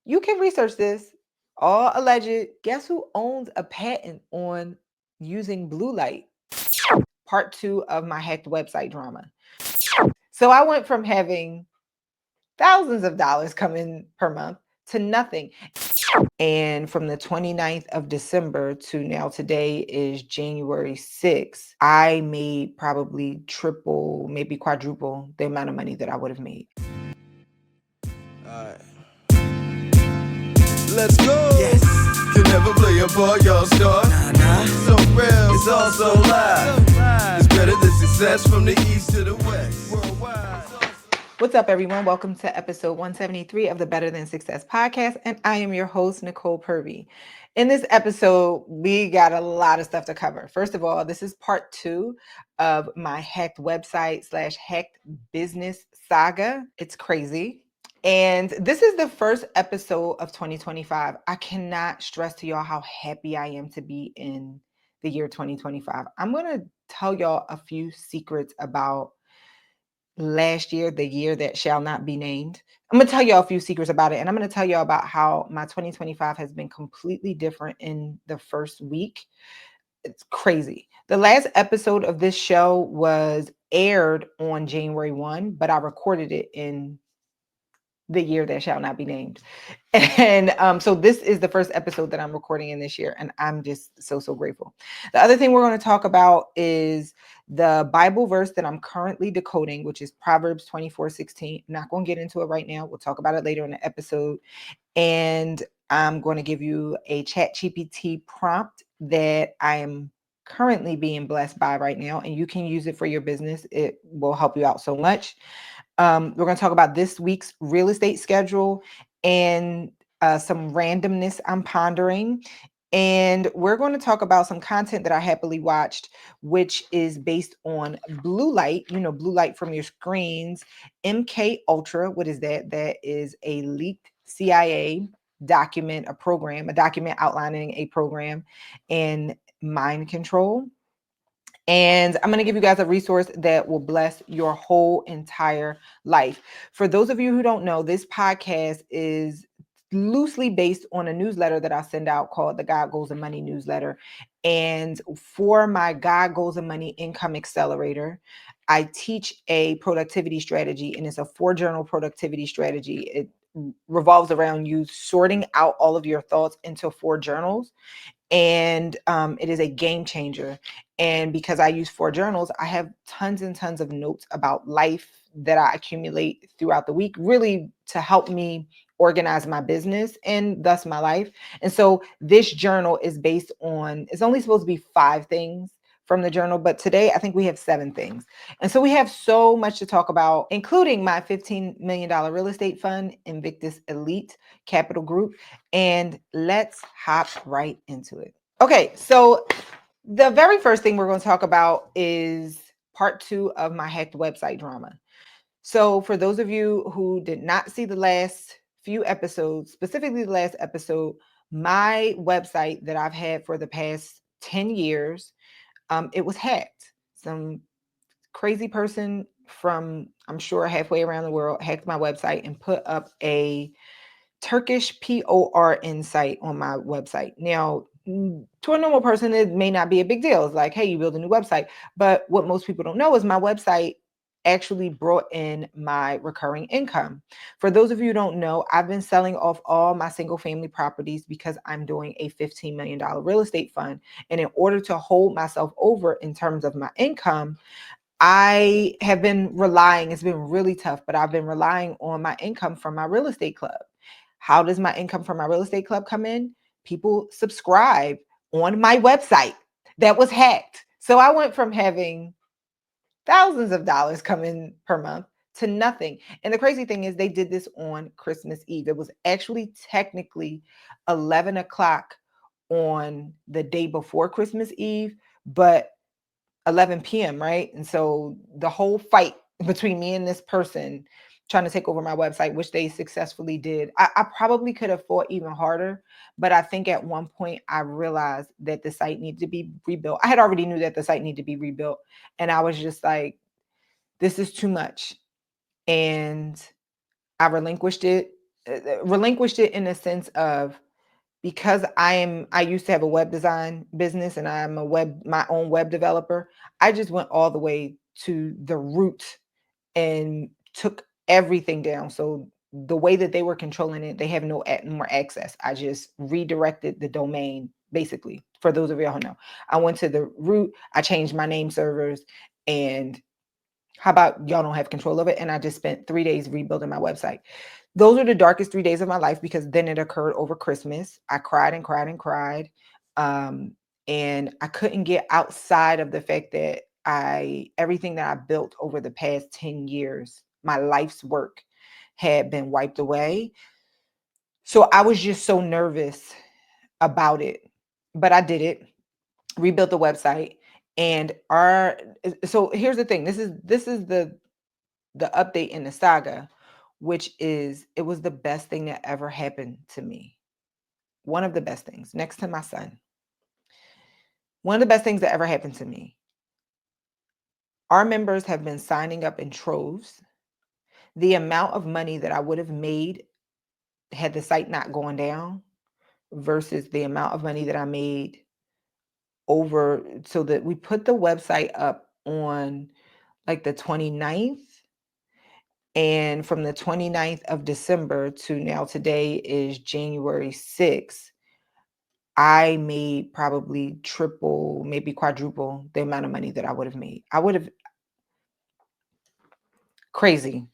You can research this. All alleged. Guess who owns a patent on using blue light? Part 2 of my hacked website drama. So I went from having thousands of dollars come in per month to nothing. And from the 29th of December to now, today is January 6th, I made probably triple, maybe quadruple the amount of money that I would have made. Alright. Let's go. Yes. Can never play a part, y'all start. Nah. So real, it's all so live. It's better than success from the east to the west. Worldwide. What's up, everyone? Welcome to episode 173 of the Better Than Success podcast, and I am your host, Nicole Purvey. In this episode, we got a lot of stuff to cover. First of all, this is part 2 of my hacked website / hacked business saga. It's crazy. And this is the first episode of 2025. I cannot stress to y'all how happy I am to be in the year 2025. I'm going to tell y'all a few secrets about last year, the year that shall not be named. I'm going to tell y'all a few secrets about it. And I'm going to tell y'all about how my 2025 has been completely different in the first week. It's crazy. The last episode of this show was aired on January 1, but I recorded it in the year that shall not be named. And so this is the first episode that I'm recording in this year, and I'm just so grateful. The other thing we're going to talk about is the Bible verse that I'm currently decoding, which is Proverbs 24:16. I'm not going to get into it right now. We'll talk about it later in the episode. And I'm going to give you a ChatGPT prompt that I am currently being blessed by right now, and you can use it for your business. It will help you out so much. We're going to talk about this week's real estate schedule and some randomness I'm pondering. And we're going to talk about some content that I happily watched, which is based on blue light, blue light from your screens. MK Ultra, what is that? That is a leaked CIA document, a document outlining a program in mind control. And I'm going to give you guys a resource that will bless your whole entire life. For those of you who don't know, this podcast is loosely based on a newsletter that I send out called the God Goals and Money newsletter. And for my God Goals and Money Income Accelerator, I teach a productivity strategy, and it's a 4-journal productivity strategy. It revolves around you sorting out all of your thoughts into 4 journals. And it is a game changer. And because I use 4 journals, I have tons and tons of notes about life that I accumulate throughout the week, really to help me organize my business and thus my life. And so this journal is based on, it's only supposed to be 5 things from the journal, but today I think we have 7 things. And so we have so much to talk about, including my $15 million real estate fund, Invictus Elite Capital Group. And let's hop right into it. Okay, so the very first thing we're going to talk about is part 2 of my hacked website drama. So for those of you who did not see the last few episodes, specifically the last episode, my website that I've had for the past 10 years, it was hacked. Some crazy person from, I'm sure, halfway around the world hacked my website and put up a Turkish PORN site on my website. Now, to a normal person, it may not be a big deal. It's like, hey, you build a new website. But what most people don't know is my website actually brought in my recurring income. For those of you who don't know, I've been selling off all my single family properties because I'm doing a $15 million real estate fund. And in order to hold myself over in terms of my income, I have been relying, it's been really tough, but I've been relying on my income from my real estate club. How does my income from my real estate club come in? People subscribe on my website that was hacked. So I went from having thousands of dollars come in per month to nothing. And the crazy thing is they did this on Christmas Eve. It was actually technically 11 o'clock on the day before Christmas Eve, but 11 p.m., right? And so the whole fight between me and this person trying to take over my website, which they successfully did, I probably could have fought even harder. But I think at one point I realized that the site needed to be rebuilt. I had already knew that the site needed to be rebuilt. And I was just like, this is too much. And I relinquished it. relinquished it in the sense of, because I used to have a web design business and I'm my own web developer. I just went all the way to the root and took everything down. So the way that they were controlling it, they have no more access. I just redirected the domain, basically. For those of y'all who know, I went to the root. I changed my name servers, and how about y'all don't have control of it? And I just spent 3 days rebuilding my website. Those are the darkest 3 days of my life, because then it occurred over Christmas. I cried and cried and cried. Um, and I couldn't get outside of the fact that everything that I built over the past 10 years, my life's work, had been wiped away. So I was just so nervous about it. But I did it, rebuilt the website. And so here's the thing. This is the update in the saga, which is, it was the best thing that ever happened to me. One of the best things, next to my son. One of the best things that ever happened to me. Our members have been signing up in troves. The amount of money that I would have made had the site not gone down versus the amount of money that I made so that we put the website up on like the 29th. And from the 29th of December to now, today is January 6th, I made probably triple, maybe quadruple the amount of money that I would have made. I would have, crazy.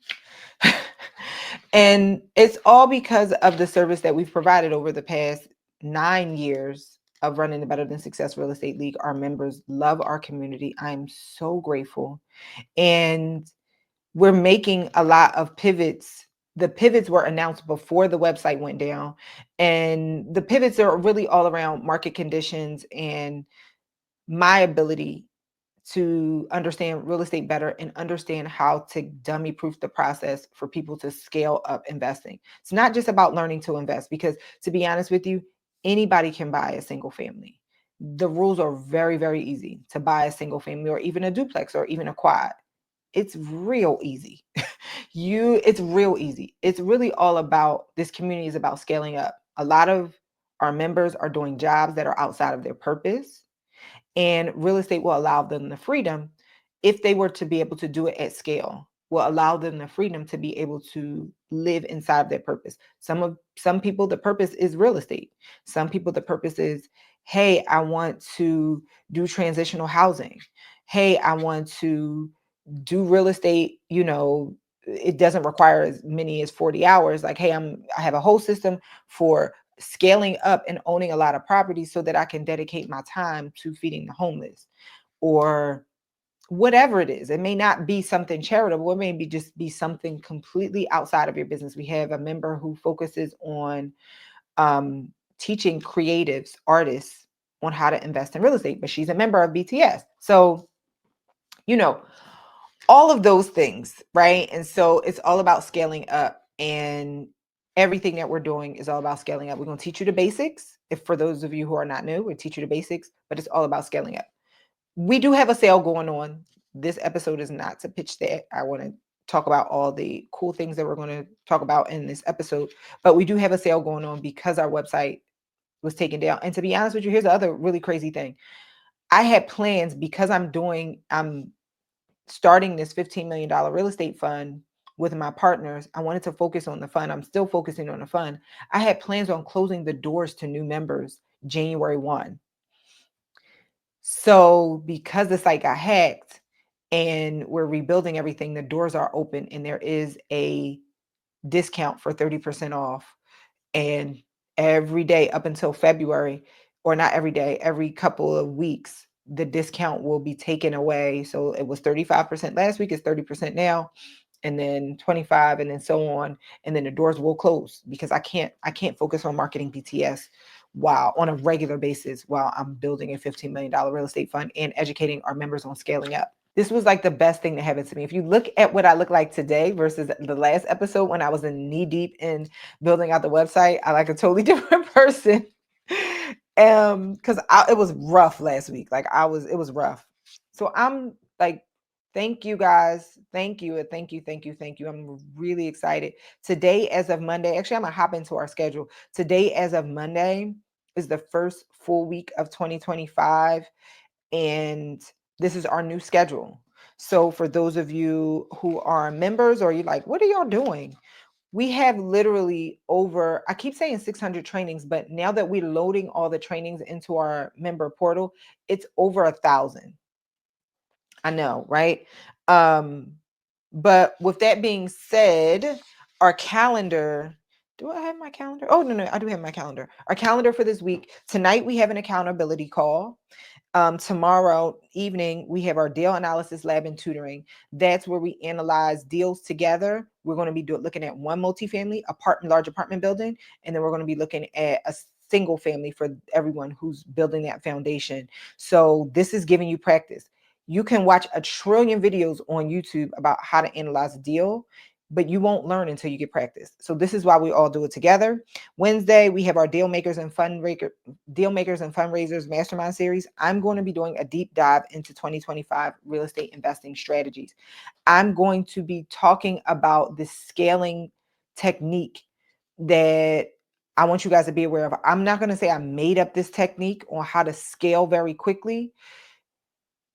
And it's all because of the service that we've provided over the past 9 years of running the Better Than Success Real Estate League. Our members love our community. I'm so grateful. And we're making a lot of pivots. The pivots were announced before the website went down. And the pivots are really all around market conditions and my ability to understand real estate better and understand how to dummy proof the process for people to scale up investing. It's not just about learning to invest, because to be honest with you, anybody can buy a single family. The rules are very, very easy to buy a single family or even a duplex or even a quad. It's real easy. It's real easy. It's really all about, this community is about scaling up. A lot of our members are doing jobs that are outside of their purpose, and real estate will allow them the freedom, if they were to be able to do it at scale, will allow them the freedom to be able to live inside of their purpose. Some people, the purpose is real estate. Some people, the purpose is, hey, I want to do transitional housing. Hey, I want to do real estate, it doesn't require as many as 40 hours. Like, hey, I have a whole system for scaling up and owning a lot of properties so that I can dedicate my time to feeding the homeless, or whatever it is. It may not be something charitable. It may just be something completely outside of your business. We have a member who focuses on teaching creatives, artists, on how to invest in real estate, but she's a member of BTS. So, you know, all of those things, right? And so it's all about scaling up, and everything that we're doing is all about scaling up. We're going to teach you the basics. If for those of you who are not new, we'll teach you the basics, but it's all about scaling up. We do have a sale going on. This episode is not to pitch that. I want to talk about all the cool things that we're going to talk about in this episode, but we do have a sale going on because our website was taken down. And to be honest with you, here's the other really crazy thing. I had plans, because I'm starting this $15 million real estate fund with my partners. I wanted to focus on the fund. I'm still focusing on the fund. I had plans on closing the doors to new members January 1. So because the site got hacked and we're rebuilding everything, the doors are open and there is a discount for 30% off. And every day up until February, or not every day, every couple of weeks, the discount will be taken away. So it was 35% last week, it's 30% now, and then 25, and then so on. And then the doors will close, because I can't focus on marketing BTS while on a regular basis while I'm building a $15 million real estate fund and educating our members on scaling up. This was like the best thing that happened to me. If you look at what I look like today versus the last episode when I was in knee deep in building out the website, I like a totally different person. Because it was rough last week. It was rough. So I'm like Thank you guys. Thank you. Thank you. Thank you. Thank you. I'm really excited. Today, as of Monday, actually, I'm going to hop into our schedule. Today, as of Monday, is the first full week of 2025. And this is our new schedule. So, for those of you who are members or you're like, what are y'all doing? We have literally over, I keep saying 600 trainings, but now that we're loading all the trainings into our member portal, it's over 1,000. I know, right? Um, but with that being said, our calendar, do I have my calendar? Oh, no, I do have my calendar. Our calendar for this week. Tonight we have an accountability call. Tomorrow evening, we have our deal analysis lab and tutoring. That's where we analyze deals together. We're going to be looking at one multifamily large apartment building, and then we're going to be looking at a single family for everyone who's building that foundation. So this is giving you practice. You can watch a trillion videos on YouTube about how to analyze a deal, but you won't learn until you get practice. So this is why we all do it together. Wednesday, we have our deal makers and fundraisers mastermind series. I'm going to be doing a deep dive into 2025 real estate investing strategies. I'm going to be talking about the scaling technique that I want you guys to be aware of. I'm not going to say I made up this technique on how to scale very quickly.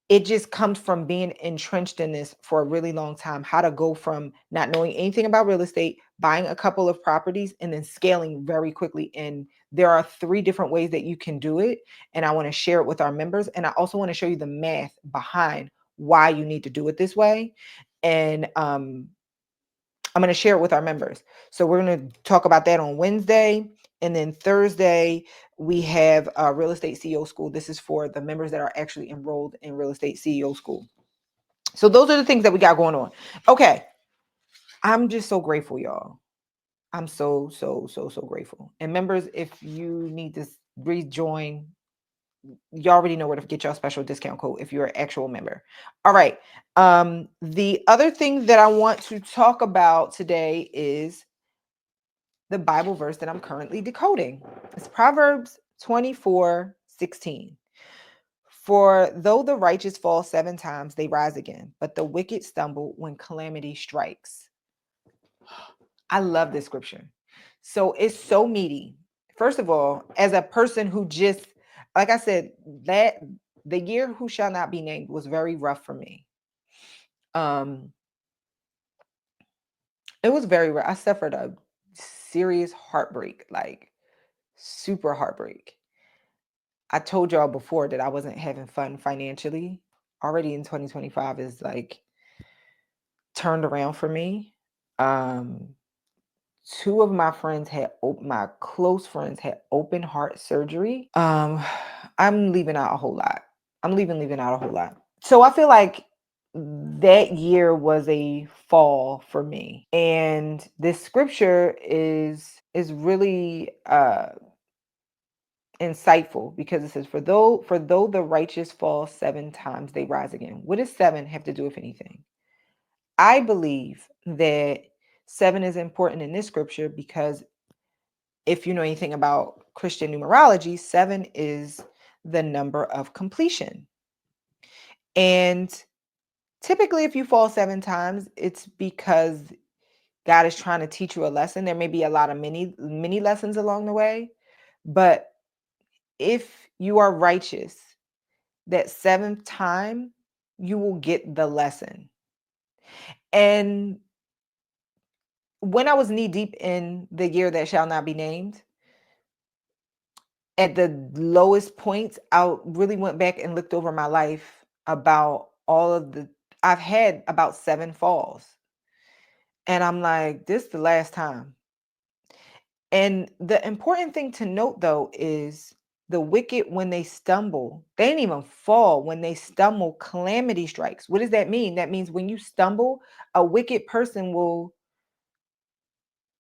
It just comes from being entrenched in this for a really long time, how to go from not knowing anything about real estate, buying a couple of properties, and then scaling very quickly. And there are 3 different ways that you can do it. And I want to share it with our members. And I also want to show you the math behind why you need to do it this way. And I'm going to share it with our members. So we're going to talk about that on Wednesday. And then Thursday, we have a real estate CEO school. This is for the members that are actually enrolled in real estate CEO school. So those are the things that we got going on. Okay. I'm just so grateful, y'all. I'm so grateful. And members, if you need to rejoin, you already know where to get your special discount code if you're an actual member. All right. The other thing that I want to talk about today is the Bible verse that I'm currently decoding. It's Proverbs 24:16. For though the righteous fall 7 times, they rise again, but the wicked stumble when calamity strikes. I love this scripture. So it's so meaty. First of all, as a person who just, like I said, that the year who shall not be named was very rough for me. Um, it was very rough. I suffered a serious heartbreak, like super heartbreak. I told y'all before that I wasn't having fun financially. Already in 2025 is like turned around for me. Um, 2 of my friends my close friends had open heart surgery. I'm leaving out a whole lot. I'm leaving out a whole lot. So I feel like that year was a fall for me. And this scripture is really insightful because it says for though the righteous fall 7 times they rise again. What does 7 have to do with anything? I believe that 7 is important in this scripture because if you know anything about Christian numerology, 7 is the number of completion. And typically if you fall 7 times, it's because God is trying to teach you a lesson. There may be a lot of many lessons along the way, but if you are righteous, that 7th time, you will get the lesson. And when I was knee deep in the year that shall not be named, at the lowest points, I really went back and looked over my life about I've had about 7 falls. And I'm like, this is the last time. And the important thing to note though is the wicked, when they stumble, they didn't even fall. When they stumble, calamity strikes. What does that mean? That means when you stumble, a wicked person will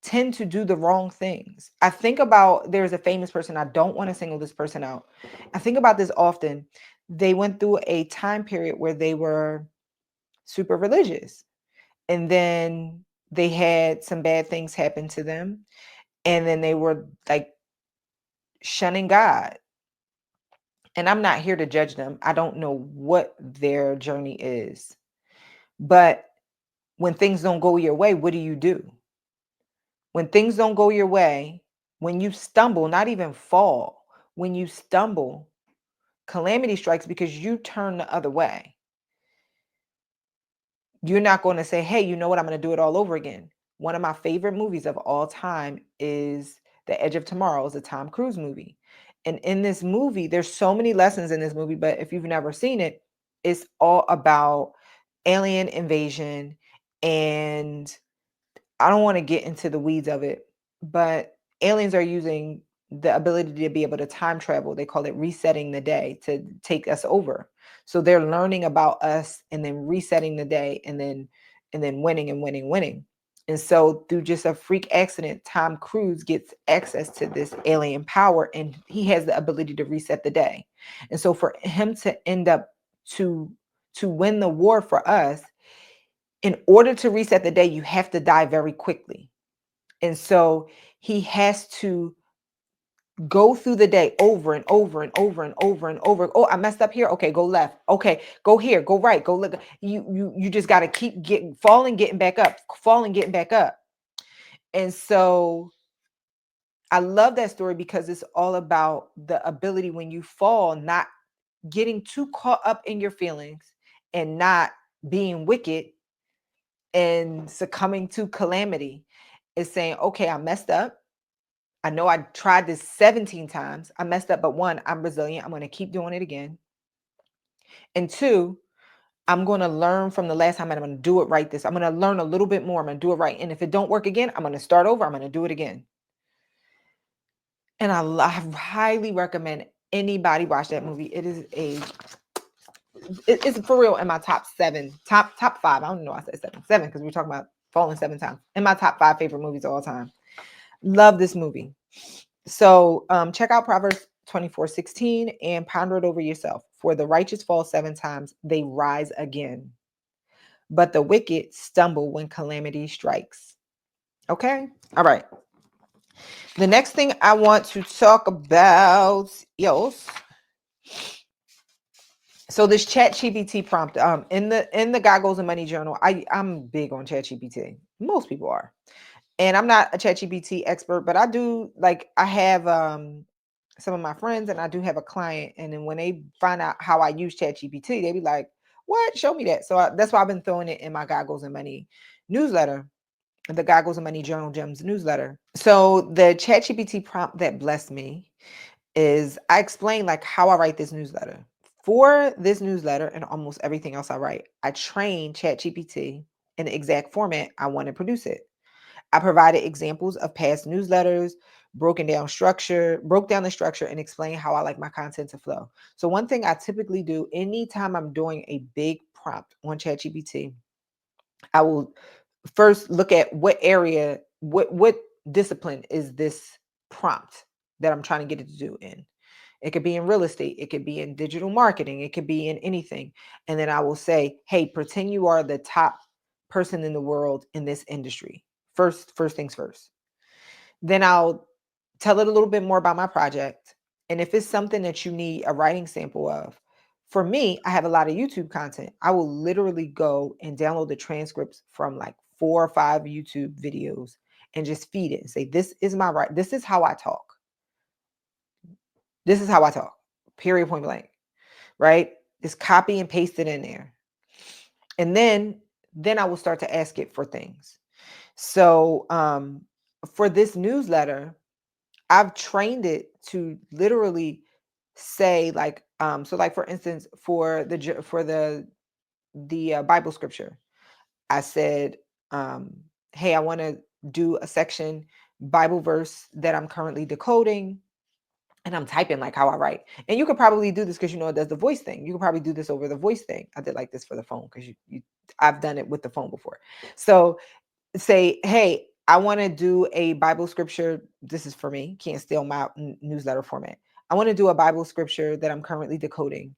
tend to do the wrong things. I think about there's a famous person. I don't want to single this person out. I think about this often. They went through a time period where they were super religious, and then they had some bad things happen to them, and then they were like shunning God. And I'm not here to judge them. I don't know what their journey is. But when things don't go your way, what do? When things don't go your way, when you stumble, not even fall, when you stumble, calamity strikes because you turn the other way. You're not going to say, hey, you know what? I'm going to do it all over again. One of my favorite movies of all time is The Edge of Tomorrow. It's a Tom Cruise movie. And in this movie, there's so many lessons in this movie, but if you've never seen it, it's all about alien invasion. And I don't want to get into the weeds of it, but aliens are using the ability to be able to time travel. They call it resetting the day to take us over. So they're learning about us and then resetting the day and then winning and winning, winning. And so through just a freak accident, Tom Cruise gets access to this alien power and he has the ability to reset the day. And so for him to end up to win the war for us, in order to reset the day, you have to die very quickly. And so he has to go through the day over and over and over and over and over. Oh, I messed up here. Okay, go left. Okay, go here, go right, go look. You just got to keep getting falling, getting back up, falling, getting back up. And so I love that story because it's all about the ability when you fall, not getting too caught up in your feelings and not being wicked and succumbing to calamity. Is saying, okay, I messed up. I know I tried this 17 times. I messed up, but one, I'm resilient. I'm going to keep doing it again. And two, I'm going to learn from the last time and I'm going to do it right this. I'm going to learn a little bit more. I'm going to do it right. And if it don't work again, I'm going to start over. I'm going to do it again. And I highly recommend anybody watch that movie. It's for real in my top five. I don't know why I said seven, because we're talking about falling 7 times. In my top 5 favorite movies of all time. Love this movie. So check out Proverbs 24:16 and ponder it over yourself. For the righteous fall 7 times, they rise again. But the wicked stumble when calamity strikes. Okay? All right. The next thing I want to talk about, yes. So this ChatGPT prompt, in the God Goals and Money journal, I'm big on ChatGPT. Most people are. And I'm not a ChatGPT expert, but I have some of my friends and I do have a client. And then when they find out how I use ChatGPT, they be like, what? Show me that. So that's why I've been throwing it in my Goggles and Money newsletter, the Goggles and Money Journal Gems newsletter. So the ChatGPT prompt that blessed me is I explain like how I write this newsletter. For this newsletter and almost everything else I write, I train ChatGPT in the exact format I want to produce it. I provided examples of past newsletters, broke down the structure, and explained how I like my content to flow. So one thing I typically do anytime I'm doing a big prompt on ChatGPT, I will first look at what area, what discipline is this prompt that I'm trying to get it to do in. It could be in real estate, it could be in digital marketing, it could be in anything. And then I will say, hey, pretend you are the top person in the world in this industry. First things first. Then I'll tell it a little bit more about my project. And if it's something that you need a writing sample of, for me, I have a lot of YouTube content. I will literally go and download the transcripts from like 4 or 5 YouTube videos and just feed it and say, this is my right. This is how I talk. This is how I talk. Period, point blank. Right? Just copy and paste it in there. And then I will start to ask it for things. So for this newsletter, I've trained it to literally say like so like for instance for the Bible scripture, I said hey, I want to do a section Bible verse that I'm currently decoding, and I'm typing like how I write. And you could probably do this because it does the voice thing. You could probably do this over the voice thing. I did like this for the phone because I've done it with the phone before. So say, hey, I want to do a Bible scripture. This is for me. Can't steal my newsletter format. I want to do a Bible scripture that I'm currently decoding.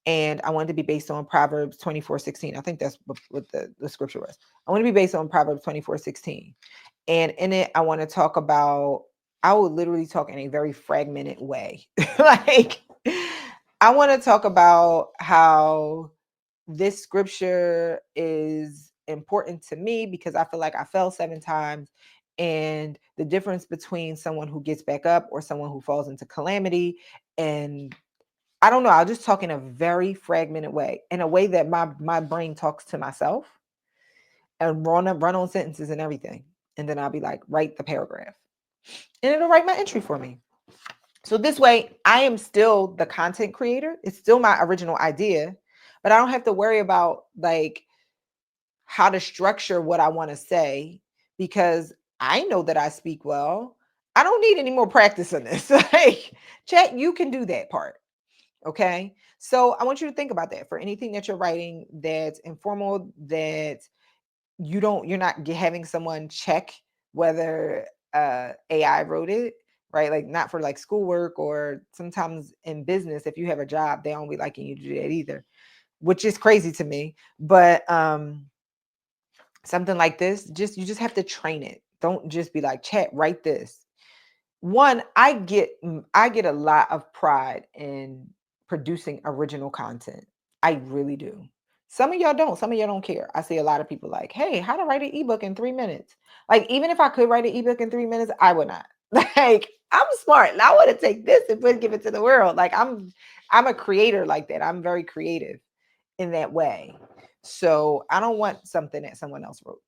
And I want it to be based on Proverbs 24:16. I think that's what the scripture was. I want to be based on Proverbs 24:16. And in it, I want to talk about, I will literally talk in a very fragmented way. Like, I want to talk about how this scripture is important to me because I feel like I fell 7 times. And the difference between someone who gets back up or someone who falls into calamity. And I don't know, I'll just talk in a very fragmented way, in a way that my brain talks to myself and run on sentences and everything. And then I'll be like, write the paragraph. And it'll write my entry for me. So this way, I am still the content creator. It's still my original idea, but I don't have to worry about like how to structure what I want to say because I know that I speak well. I don't need any more practice on this. Like, chat, you can do that part. Okay. So I want you to think about that for anything that you're writing that's informal, that you're not having someone check whether AI wrote it, right? Like not for like schoolwork, or sometimes in business, if you have a job, they don't be liking you to do that either, which is crazy to me. But something like this, you just have to train it. Don't just be like, chat, write this. One, I get a lot of pride in producing original content. I really do. Some of y'all don't. Some of y'all don't care. I see a lot of people like, hey, how to write an ebook in 3 minutes. Like, even if I could write an ebook in 3 minutes, I would not. Like, I'm smart and I want to take this and give it to the world. Like, I'm a creator like that. I'm very creative in that way. So I don't want something that someone else wrote.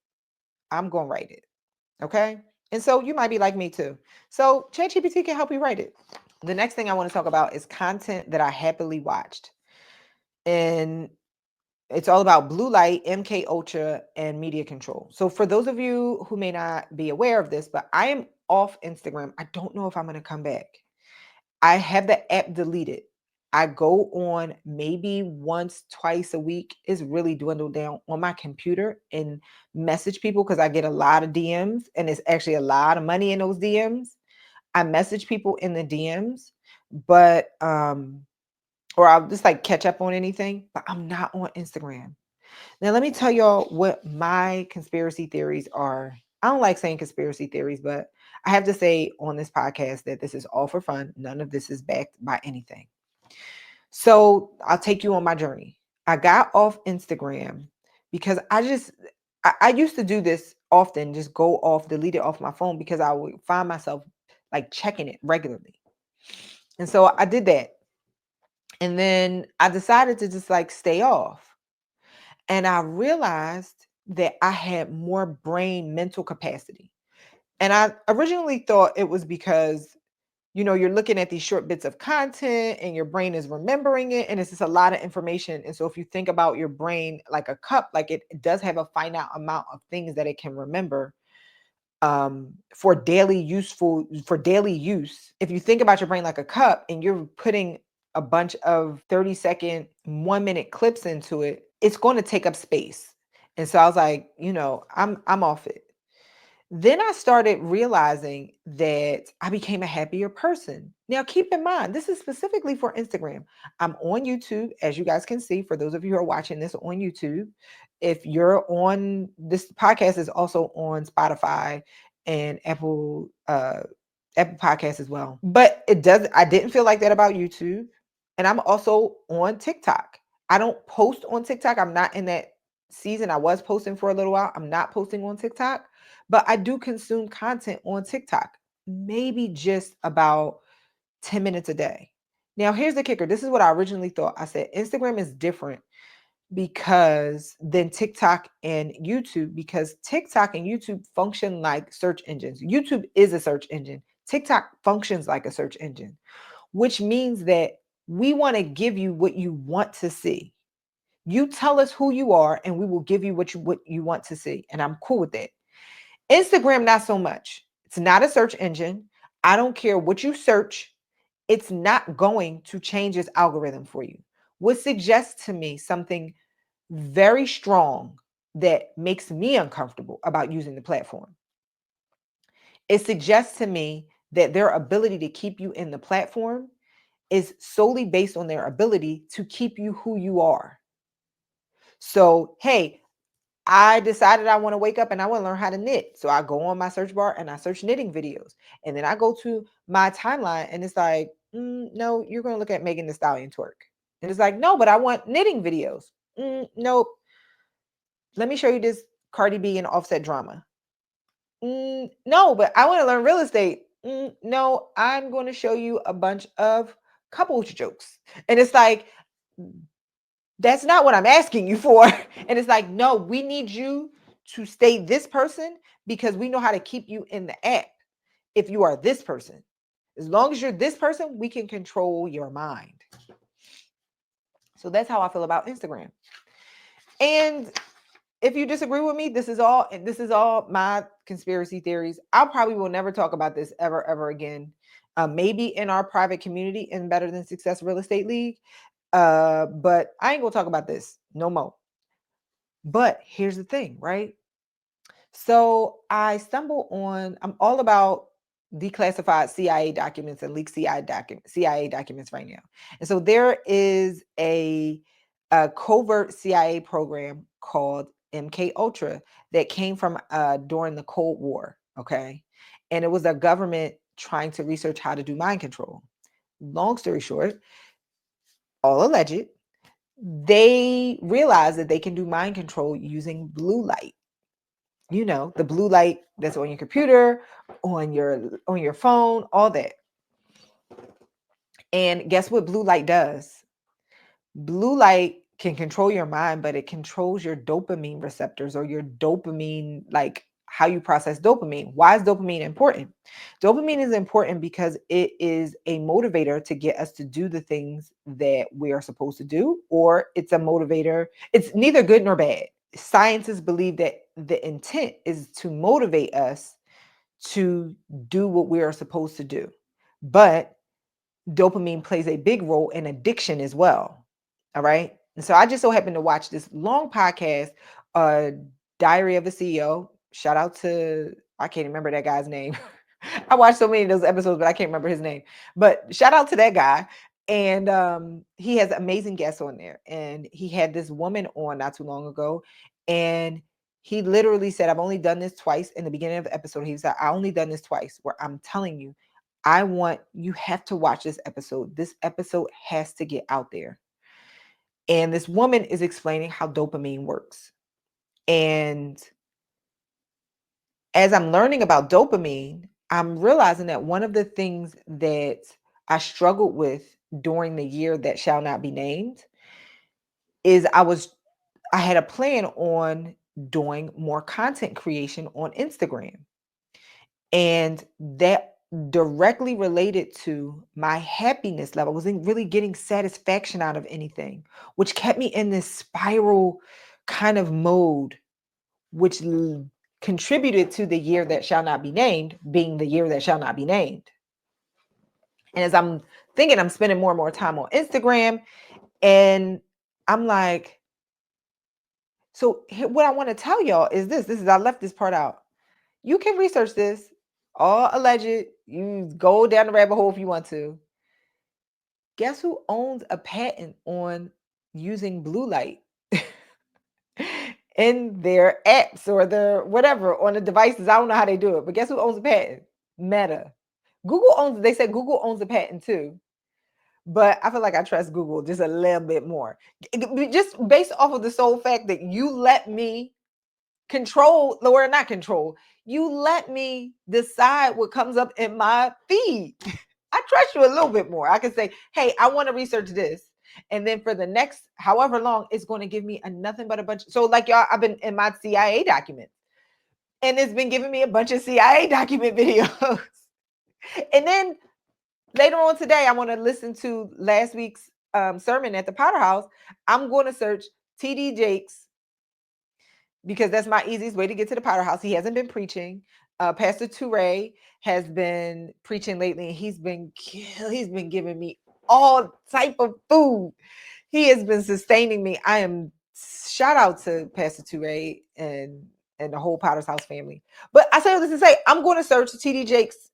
I'm gonna write it. Okay. And so you might be like me too. So ChatGPT can help you write it. The next thing I want to talk about is content that I happily watched. And it's all about blue light, MK Ultra, and media control. So for those of you who may not be aware of this, but I am off Instagram. I don't know if I'm going to come back. I have the app deleted. I go on maybe once, twice a week. It's really dwindled down on my computer and message people because I get a lot of DMs and it's actually a lot of money in those DMs. I message people in the DMs, but or I'll just like catch up on anything, but I'm not on Instagram. Now let me tell y'all what my conspiracy theories are. I don't like saying conspiracy theories, but I have to say on this podcast that this is all for fun. None of this is backed by anything. So I'll take you on my journey. I got off Instagram because I used to do this often, just go off, delete it off my phone because I would find myself like checking it regularly. And so I did that. And then I decided to just like stay off. And I realized that I had more brain mental capacity. And I originally thought it was because, you're looking at these short bits of content and your brain is remembering it. And it's just a lot of information. And so if you think about your brain like a cup, like it does have a finite amount of things that it can remember for daily use. If you think about your brain like a cup and you're putting a bunch of 30-second 1 minute clips into it, it's going to take up space. And so I was like, I'm off it. Then I started realizing that I became a happier person. Now, keep in mind, this is specifically for Instagram. I'm on YouTube, as you guys can see, for those of you who are watching this on YouTube. If you're on this podcast, is also on Spotify and Apple Podcasts as well. But I didn't feel like that about YouTube. And I'm also on TikTok. I don't post on TikTok. I'm not in that season. I was posting for a little while. I'm not posting on TikTok, but I do consume content on TikTok, maybe just about 10 minutes a day. Now, here's the kicker. This is what I originally thought. I said Instagram is different because than TikTok and YouTube, because TikTok and YouTube function like search engines. YouTube is a search engine. TikTok functions like a search engine, which means that we want to give you what you want to see. You tell us who you are and we will give you what you want to see. And I'm cool with that. Instagram, not so much. It's not a search engine. I don't care what you search. It's not going to change its algorithm for you. What suggests to me something very strong that makes me uncomfortable about using the platform. It suggests to me that their ability to keep you in the platform is solely based on their ability to keep you who you are. So, hey, I decided I want to wake up and I want to learn how to knit. So I go on my search bar and I search knitting videos. And then I go to my timeline and it's like, no, you're going to look at Megan Thee Stallion twerk. And it's like, no, but I want knitting videos. Nope. Let me show you this Cardi B and Offset drama. No, but I want to learn real estate. No, I'm going to show you a bunch of couples jokes. And it's like, that's not what I'm asking you for. And it's like, no, we need you to stay this person because we know how to keep you in the app if you are this person. As long as you're this person, we can control your mind. So that's how I feel about Instagram. And if you disagree with me, this is all my conspiracy theories. I probably will never talk about this ever again. Maybe in our private community in Better Than Success Real Estate League. But I ain't gonna talk about this no more. But here's the thing, right? So I stumble on, I'm all about declassified CIA documents and leaked CIA documents right now. And so there is a covert CIA program called MK Ultra that came from during the Cold War. Okay. And it was a government trying to research how to do mind control. Long story short, all alleged, they realized that they can do mind control using blue light. The blue light that's on your computer, on your phone, all that. And guess what blue light does? Blue light can control your mind, but it controls your dopamine receptors, or your dopamine, like how you process dopamine. Why is dopamine important? Dopamine is important because it is a motivator to get us to do the things that we are supposed to do, or it's a motivator. It's neither good nor bad. Scientists believe that the intent is to motivate us to do what we are supposed to do. But dopamine plays a big role in addiction as well. All right. And so I just so happened to watch this long podcast, uh, Diary of a CEO. Shout out to, I can't remember that guy's name. I watched so many of those episodes, but I can't remember his name. But shout out to that guy. And he has amazing guests on there. And he had this woman on not too long ago. And he literally said, I've only done this twice. In the beginning of the episode, he said, I only done this twice, where I'm telling you, you have to watch this episode. This episode has to get out there. And this woman is explaining how dopamine works. And as I'm learning about dopamine, I'm realizing that one of the things that I struggled with during the year that shall not be named is I had a plan on doing more content creation on Instagram. And that directly related to my happiness level. I wasn't really getting satisfaction out of anything, which kept me in this spiral kind of mode, which contributed to the year that shall not be named being the year that shall not be named. And as I'm thinking, I'm spending more and more time on Instagram, and I'm like, so what I want to tell y'all is this is, I left this part out. You can research this, all alleged. You go down the rabbit hole if you want to. Guess who owns a patent on using blue light in their apps or their whatever on the devices? I don't know how they do it, but guess who owns a patent? Meta. Google owns it. They said Google owns a patent too. But I feel like I trust Google just a little bit more. Just based off of the sole fact that you let me control, or not control, you let me decide what comes up in my feed. I trust you a little bit more. I can say, hey, I want to research this. And then for the next however long, it's going to give me a nothing but a bunch. So, like y'all, I've been in my CIA documents, and it's been giving me a bunch of CIA document videos. And then later on today, I want to listen to last week's sermon at the Potter House. I'm going to search TD Jakes, because that's my easiest way to get to the Potter House. He hasn't been preaching. Pastor Toure has been preaching lately, and he's been giving me all type of food. He has been sustaining me. I am, shout out to Pastor Toure and the whole Potter's House family. But I say all this to say, I'm going to search TD Jakes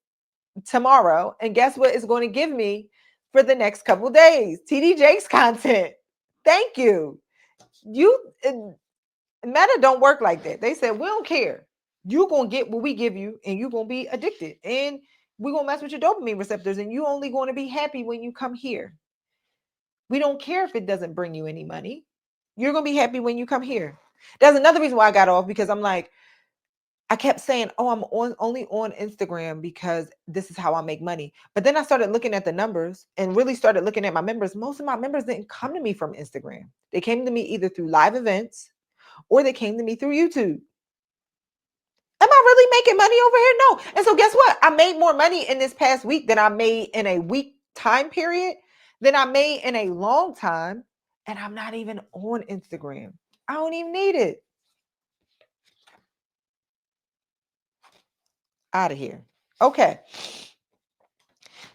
tomorrow, and guess what it's going to give me for the next couple days? TD Jakes content. Thank you. Meta don't work like that. They said, we don't care. You're going to get what we give you, and you're going to be addicted. And we're going to mess with your dopamine receptors, and you only going to be happy when you come here. We don't care if it doesn't bring you any money. You're going to be happy when you come here. That's another reason why I got off, because I'm like, I kept saying, "Oh, I'm only on Instagram because this is how I make money." But then I started looking at the numbers and really started looking at my members. Most of my members didn't come to me from Instagram. They came to me either through live events or they came to me through YouTube. Am I really making money over here? No. And so guess what? I made more money in this past week than I made in a week time period than I made in a long time. And I'm not even on Instagram. I don't even need it. Out of here. Okay.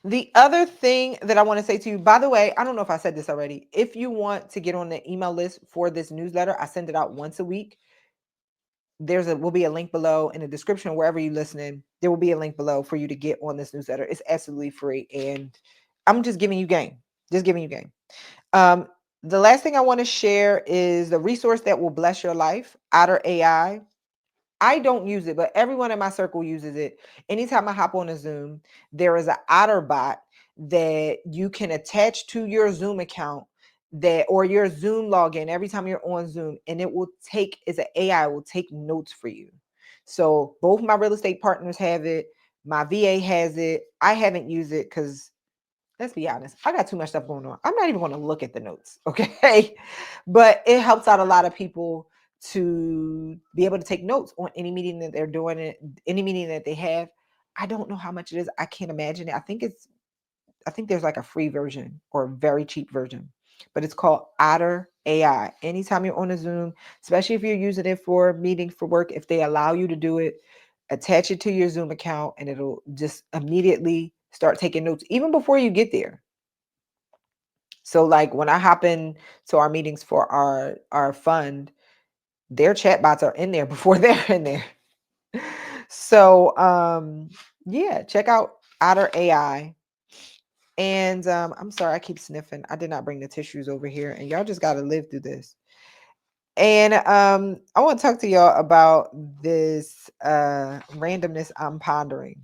The other thing that I want to say to you, by the way, I don't know if I said this already. If you want to get on the email list for this newsletter, I send it out once a week. Will be a link below in the description, wherever you're listening. There will be a link below for you to get on this newsletter. It's absolutely free. And I'm just giving you game. Just giving you game. The last thing I want to share is the resource that will bless your life, Otter AI. I don't use it, but everyone in my circle uses it. Anytime I hop on a Zoom, there is an Otter bot that you can attach to your Zoom account, that or your Zoom login every time you're on Zoom, and it will take, as an AI, will take notes for you. So both my real estate partners have it. My VA has it. I haven't used it because, let's be honest, I got too much stuff going on. I'm not even going to look at the notes, okay? But it helps out a lot of people to be able to take notes on any meeting that they're doing, any meeting that they have. I don't know how much it is. I can't imagine it. I think there's like a free version or a very cheap version, but it's called Otter AI. Anytime you're on a Zoom, especially if you're using it for meetings for work, if they allow you to do it, attach it to your Zoom account and it'll just immediately start taking notes even before you get there. So like when I hop in to our meetings for our fund, their chat bots are in there before they're in there. So yeah, check out Otter AI. And I'm sorry, I keep sniffing. I did not bring the tissues over here, and y'all just got to live through this. And I want to talk to y'all about this randomness I'm pondering.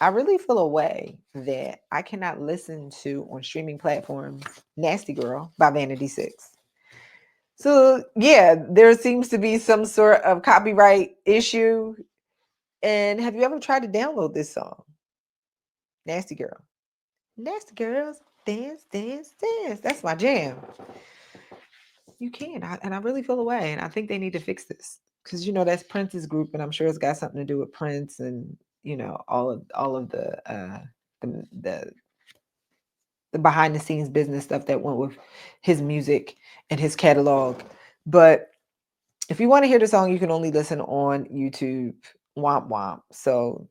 I really feel a way that I cannot listen to on streaming platforms Nasty Girl by Vanity Six. So yeah, there seems to be some sort of copyright issue. And have you ever tried to download this song? Nasty Girl. Nasty Girls, dance, dance, dance. That's my jam. You can. And I really feel away. And I think they need to fix this. Because that's Prince's group, and I'm sure it's got something to do with Prince and all of the the behind the scenes business stuff that went with his music and his catalog. But if you want to hear the song, you can only listen on YouTube. Womp womp. So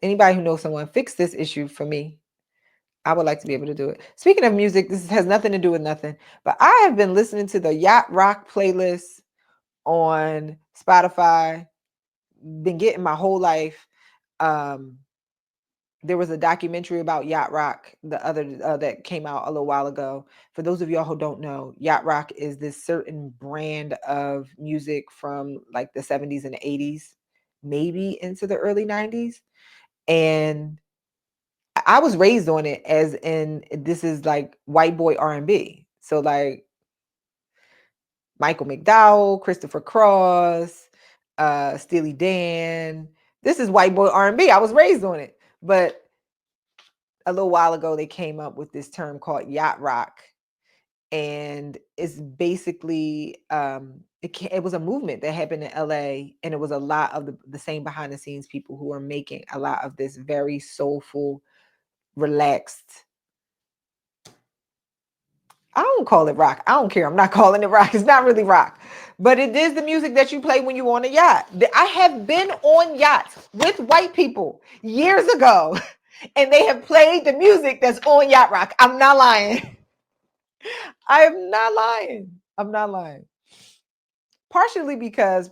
anybody who knows someone, fix this issue for me. I would like to be able to do it. Speaking of music, this has nothing to do with nothing, but I have been listening to the Yacht Rock playlist on Spotify. Been getting my whole life. There was a documentary about Yacht Rock that came out a little while ago. For those of y'all who don't know, Yacht Rock is this certain brand of music from like the 70s and 80s, maybe into the early 90s. And I was raised on it, as in this is like white boy R&B. So like Michael McDowell, Christopher Cross, Steely Dan. This is white boy R&B. I was raised on it. But a little while ago, they came up with this term called yacht rock. And it's basically, it was a movement that happened in LA. And it was a lot of the same behind the scenes people who are making a lot of this very soulful, relaxed. I don't call it rock. I don't care. I'm not calling it rock. It's not really rock. But it is the music that you play when you're on a yacht. I have been on yachts with white people years ago, and they have played the music that's on Yacht Rock. I'm not lying. I am not lying. I'm not lying. Probably because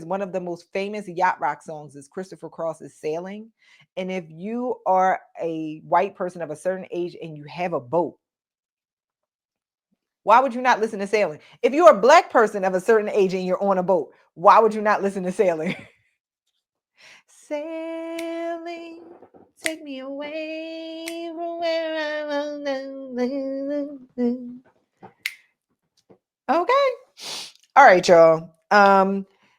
one of the most famous Yacht Rock songs is Christopher Cross's Sailing. And if you are a white person of a certain age and you have a boat, why would you not listen to Sailing? If you're a black person of a certain age and you're on a boat, why would you not listen to Sailing? Sailing, take me away from where I am. All right, y'all.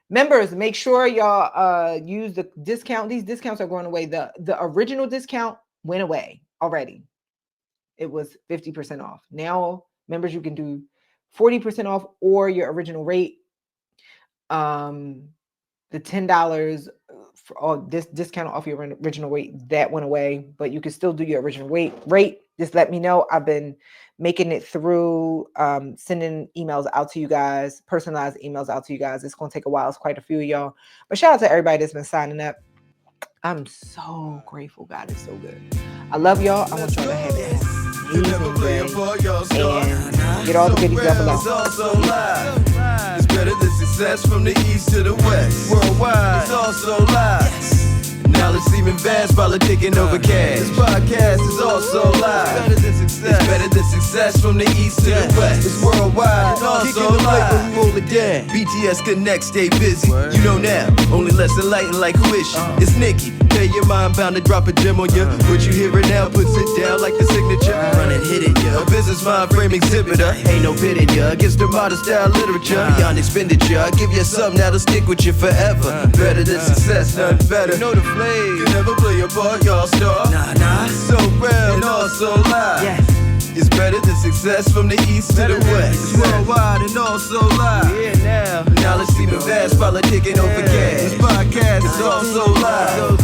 Members, make sure y'all use the discount. These discounts are going away. The original discount went away already. It was 50% off. Now, members, you can do 40% off or your original rate. The $10 for all this discount off your original rate that went away, but you can still do your original rate. Just let me know. I've been making it through, sending emails out to you guys, personalized emails out to you guys. It's going to take a while. It's quite a few of y'all, but shout out to everybody that's been signing up. I'm so grateful. God is so good. I love y'all. I want y'all to have an amazing day and get all the goodies up along. It's better than success from the east to the west. Worldwide, it's also live. Knowledge seeming vast, politicking over cash. This podcast is also live. It's better than success from the east to the west. It's worldwide and also live. Roll it down. BTS Connect, stay busy. You know now, only less enlightened like who is she? It's Nikki. Pay your mind bound to drop a gem on you. What you hear it now puts it down like the signature. Run and hit it, yeah. A business mind frame exhibitor. Ain't no pitting ya against the modern style literature. Beyond expenditure, I give you something that'll stick with you forever. Better than success, nothing better. You know the flavor. You never play a part, y'all star. Nah. So real and also live. Yeah. It's better than success from the east to the west. It's worldwide and also live. Yeah, now. Knowledge seeming vast, politicking over gas. This podcast is also live.